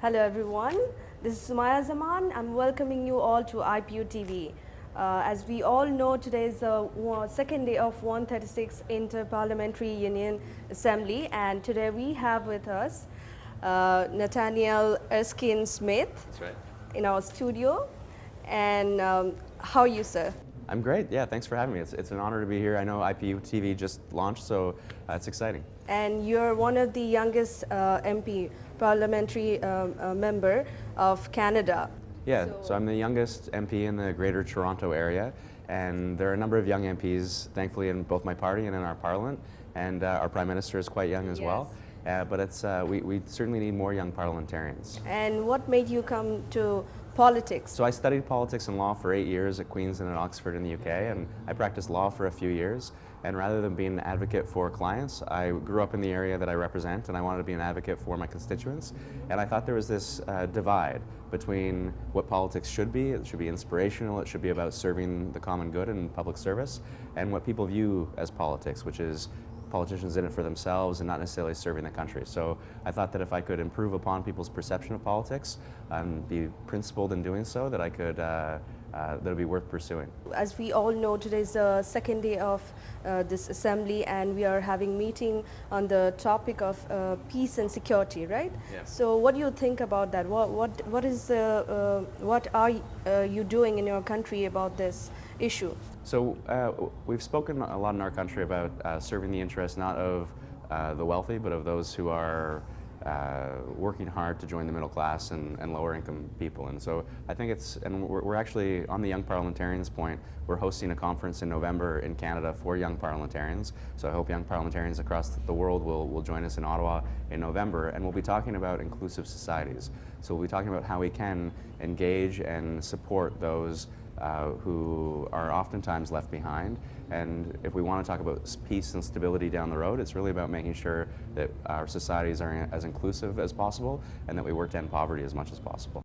Hello everyone, this is Sumaya Zaman. I'm welcoming you all to IPU TV. As we all know, today is the second day of 136 Inter-Parliamentary Union Assembly, and today we have with us Nathaniel Erskine Smith. That's right. In our studio. And how are you, sir? I'm great. Yeah, thanks for having me. It's an honor to be here. I know IPU TV just launched, so it's exciting. And you're one of the youngest MP, parliamentary member of Canada. Yeah, so I'm the youngest MP in the Greater Toronto area, and there are a number of young MPs, thankfully, in both my party and in our parliament, and our Prime Minister is quite young as well. But it's we certainly need more young parliamentarians. And what made you come to politics? So I studied politics and law for 8 years at Queen's and at Oxford in the UK, and I practiced law for a few years. And rather than being an advocate for clients, I grew up in the area that I represent, and I wanted to be an advocate for my constituents. And I thought there was this divide between what politics should be. It should be inspirational, it should be about serving the common good and public service, and what people view as politics, which is politicians in it for themselves and not necessarily serving the country. So I thought that if I could improve upon people's perception of politics and be principled in doing so, that I could that would be worth pursuing. As we all know, today is the second day of this assembly, and we are having meeting on the topic of peace and security, right? Yeah. So what do you think about that? What are you doing in your country about this issue? So we've spoken a lot in our country about serving the interests not of the wealthy, but of those who are working hard to join the middle class and lower income people. And so I think we're actually, on the young parliamentarians point, we're hosting a conference in November in Canada for young parliamentarians. So I hope young parliamentarians across the world will join us in Ottawa in November, and we'll be talking about inclusive societies. So we'll be talking about how we can engage and support those who are oftentimes left behind. And if we want to talk about peace and stability down the road, it's really about making sure that our societies are as inclusive as possible and that we work to end poverty as much as possible.